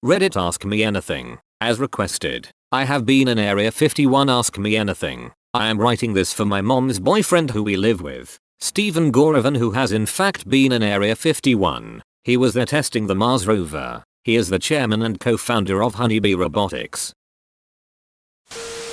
Reddit Ask Me Anything. As requested, I have been in Area 51. Ask me anything. I am writing this for my mom's boyfriend who we live with, Stephen Gorevan, who has in fact been in Area 51. He was there testing the Mars rover. He is the chairman and co-founder of Honeybee Robotics.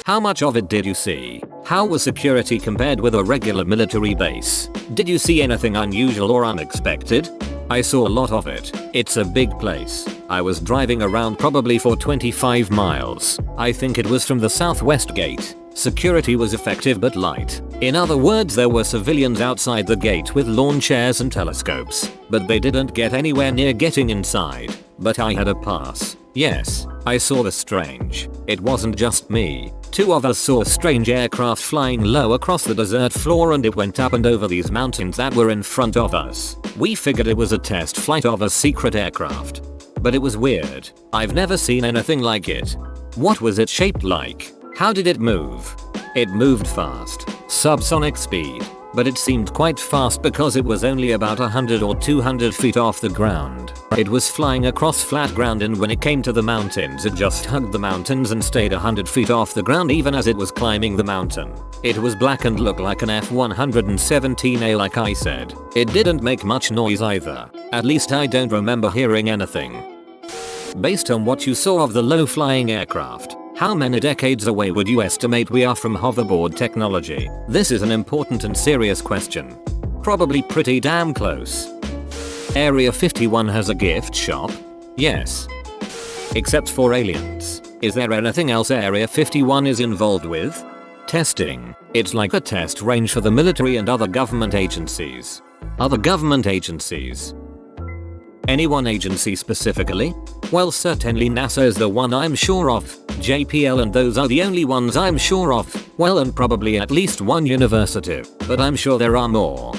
How much of it did you see? How was security compared with a regular military base? Did you see anything unusual or unexpected? I saw a lot of it. It's a big place. I was driving around probably for 25 miles. I think it was from the southwest gate. Security was effective but light. In other words, there were civilians outside the gate with lawn chairs and telescopes, but they didn't get anywhere near getting inside. But I had a pass. Yes, I saw the strange. It wasn't just me. Two of us saw a strange aircraft flying low across the desert floor, and it went up and over these mountains that were in front of us. We figured it was a test flight of a secret aircraft. But it was weird. I've never seen anything like it. What was it shaped like? How did it move? It moved fast. Subsonic speed. But it seemed quite fast because it was only about 100 or 200 feet off the ground. It was flying across flat ground, and when it came to the mountains it just hugged the mountains and stayed 100 feet off the ground even as it was climbing the mountain. It was black and looked like an F-117A, like I said. It didn't make much noise either. At least I don't remember hearing anything. Based on what you saw of the low-flying aircraft, how many decades away would you estimate we are from hoverboard technology? This is an important and serious question. Probably pretty damn close. Area 51 has a gift shop? Yes. Except for aliens. Is there anything else Area 51 is involved with? Testing. It's like a test range for the military and other government agencies. Other government agencies? Any one agency specifically? Well, certainly NASA is the one I'm sure of, JPL, and those are the only ones I'm sure of. Well, and probably at least one university, but I'm sure there are more.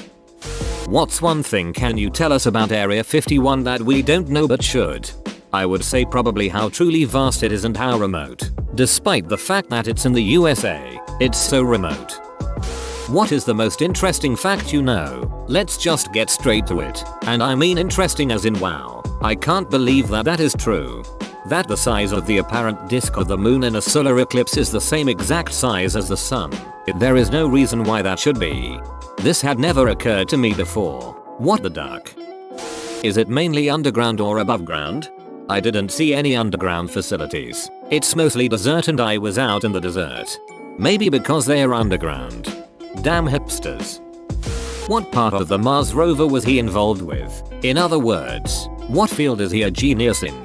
What's one thing can you tell us about Area 51 that we don't know but should? I would say probably how truly vast it is and how remote. Despite the fact that it's in the USA, it's so remote. What is the most interesting fact you know? Let's just get straight to it. And I mean interesting as in wow. I can't believe that is true. That the size of the apparent disk of the moon in a solar eclipse is the same exact size as the sun. There is no reason why that should be. This had never occurred to me before. What the duck? Is it mainly underground or above ground? I didn't see any underground facilities. It's mostly desert and I was out in the desert. Maybe because they are underground. Damn hipsters. What part of the Mars rover was he involved with? In other words, what field is he a genius in?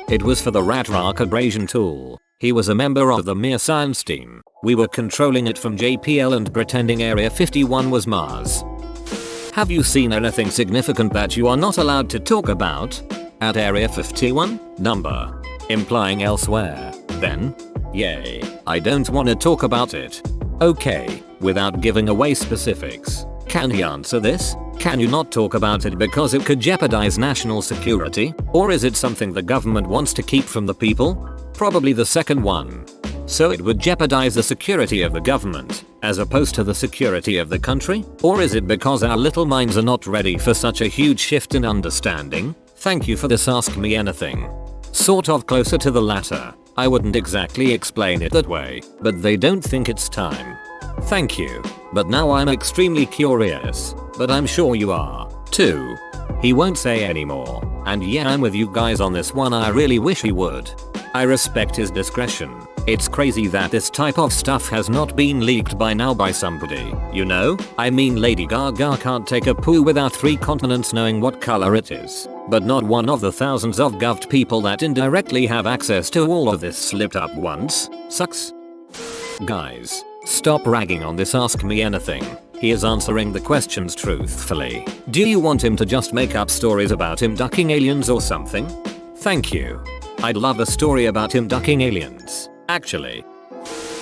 It was for the rat-rock abrasion tool. He was a member of the Mir science team. We were controlling it from JPL and pretending Area 51 was Mars. Have you seen anything significant that you are not allowed to talk about? At Area 51? Number. Implying elsewhere. Then? Yay. I don't want to talk about it. Okay, without giving away specifics. Can he answer this? Can you not talk about it because it could jeopardize national security? Or is it something the government wants to keep from the people? Probably the second one. So it would jeopardize the security of the government, as opposed to the security of the country? Or is it because our little minds are not ready for such a huge shift in understanding? Thank you for this Ask Me Anything. Sort of closer to the latter. I wouldn't exactly explain it that way, but they don't think it's time. Thank you. But now I'm extremely curious. But I'm sure you are, too. He won't say anymore. And yeah, I'm with you guys on this one. I really wish he would. I respect his discretion. It's crazy that this type of stuff has not been leaked by now by somebody, you know? I mean, Lady Gaga can't take a poo without 3 continents knowing what color it is. But not one of the thousands of govt people that indirectly have access to all of this slipped up once. Sucks. Guys, stop ragging on this Ask Me Anything. He is answering the questions truthfully. Do you want him to just make up stories about him ducking aliens or something? Thank you. I'd love a story about him ducking aliens, actually.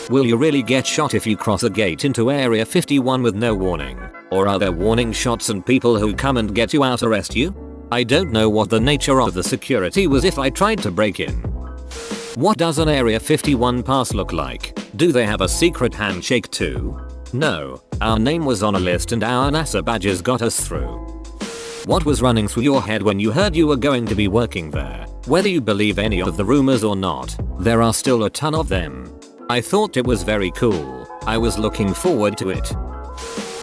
Will you really get shot if you cross a gate into Area 51 with no warning? Or are there warning shots and people who come and get you out arrest you? I don't know what the nature of the security was if I tried to break in. What does an Area 51 pass look like? Do they have a secret handshake too? No, our name was on a list and our NASA badges got us through. What was running through your head when you heard you were going to be working there? Whether you believe any of the rumors or not, there are still a ton of them. I thought it was very cool. I was looking forward to it.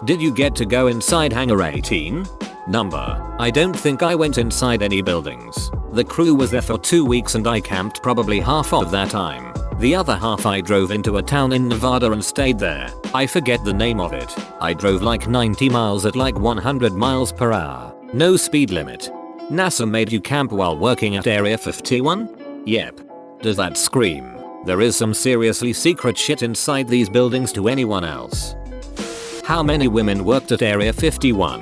Did you get to go inside Hangar 18? Number. I don't think I went inside any buildings. The crew was there for 2 weeks and I camped probably half of that time. The other half I drove into a town in Nevada and stayed there. I forget the name of it. I drove like 90 miles at like 100 miles per hour. No speed limit. NASA made you camp while working at Area 51? Yep. Does that scream? There is some seriously secret shit inside these buildings to anyone else. How many women worked at Area 51?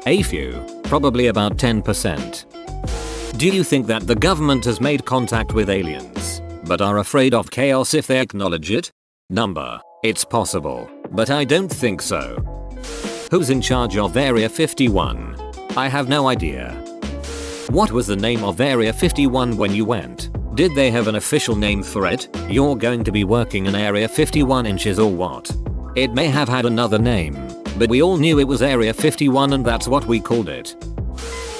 A few. Probably about 10%. Do you think that the government has made contact with aliens, but are afraid of chaos if they acknowledge it? Number. It's possible, but I don't think so. Who's in charge of Area 51? I have no idea. What was the name of Area 51 when you went? Did they have an official name for it? You're going to be working in Area 51 inches or what? It may have had another name, but we all knew it was Area 51 and that's what we called it.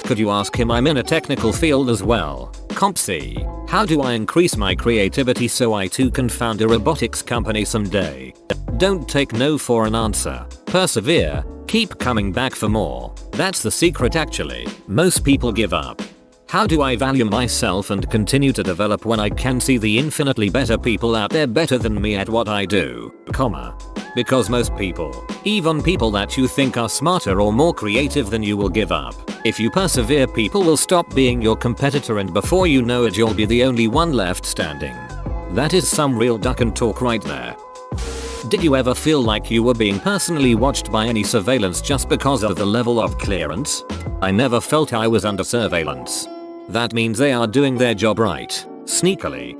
Could you ask him? I'm in a technical field as well. Comp C. How do I increase my creativity so I too can found a robotics company someday? Don't take no for an answer. Persevere. Keep coming back for more. That's the secret actually. Most people give up. How do I value myself and continue to develop when I can see the infinitely better people out there better than me at what I do? Comma. Because most people, even people that you think are smarter or more creative than you, will give up. If you persevere, people will stop being your competitor and before you know it you'll be the only one left standing. That is some real duck and talk right there. Did you ever feel like you were being personally watched by any surveillance just because of the level of clearance? I never felt I was under surveillance. That means they are doing their job right, sneakily.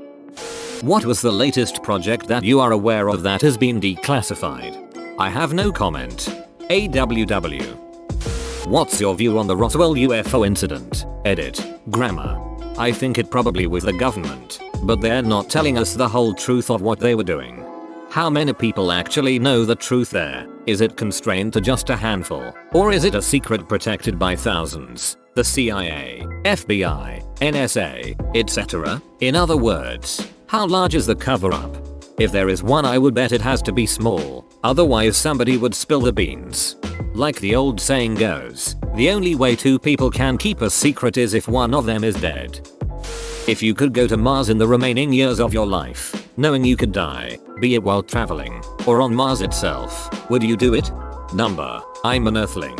What was the latest project that you are aware of that has been declassified? I have no comment. AWW. What's your view on the Roswell UFO incident? Edit. Grammar. I think it probably was the government, but they're not telling us the whole truth of what they were doing. How many people actually know the truth there? Is it constrained to just a handful? Or is it a secret protected by thousands? The CIA, FBI, NSA, etc. In other words, how large is the cover-up? If there is one, I would bet it has to be small, otherwise somebody would spill the beans. Like the old saying goes, the only way two people can keep a secret is if one of them is dead. If you could go to Mars in the remaining years of your life, knowing you could die, be it while traveling, or on Mars itself, would you do it? Number. I'm an Earthling.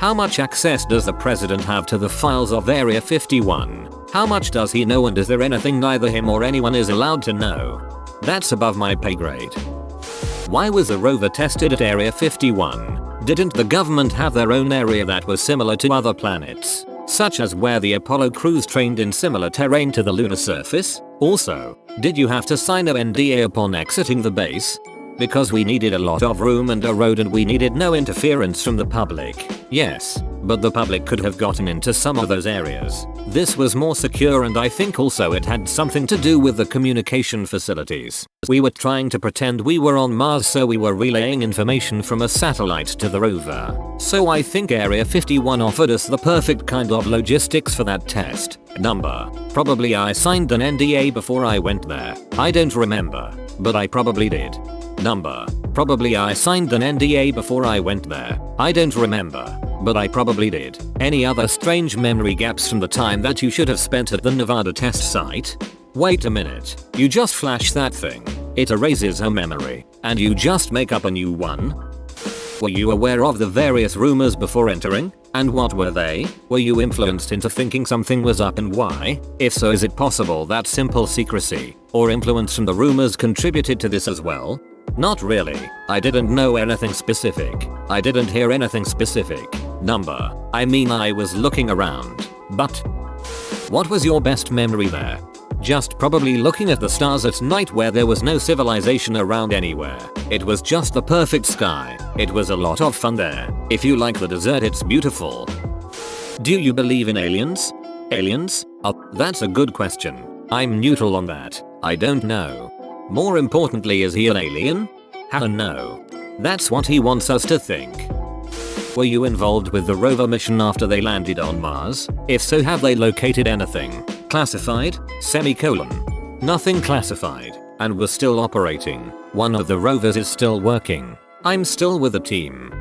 How much access does the president have to the files of Area 51? How much does he know and is there anything neither him or anyone is allowed to know? That's above my pay grade. Why was the rover tested at Area 51? Didn't the government have their own area that was similar to other planets, such as where the Apollo crews trained in similar terrain to the lunar surface? Also, did you have to sign an NDA upon exiting the base? Because we needed a lot of room and a road and we needed no interference from the public. Yes, but the public could have gotten into some of those areas. This was more secure and I think also it had something to do with the communication facilities. We were trying to pretend we were on Mars, so we were relaying information from a satellite to the rover. So I think Area 51 offered us the perfect kind of logistics for that test. Number. Probably I signed an NDA before I went there. I don't remember, but I probably did. Number. Probably I signed an NDA before I went there. I don't remember, but I probably did. Any other strange memory gaps from the time that you should have spent at the Nevada test site? Wait a minute. You just flash that thing. It erases her memory, and you just make up a new one? Were you aware of the various rumors before entering? And what were they? Were you influenced into thinking something was up and why? If so, is it possible that simple secrecy or influence from the rumors contributed to this as well? Not really. I didn't know anything specific. I didn't hear anything specific. Number. I mean, I was looking around. But what was your best memory there? Just probably looking at the stars at night where there was no civilization around anywhere. It was just the perfect sky. It was a lot of fun there. If you like the desert, it's beautiful. Do you believe in aliens? Aliens? Oh, that's a good question. I'm neutral on that. I don't know. More importantly, is he an alien? Hell no. That's what he wants us to think. Were you involved with the rover mission after they landed on Mars? If so, have they located anything classified? Nothing classified, and we're still operating. One of the rovers is still working. I'm still with the team.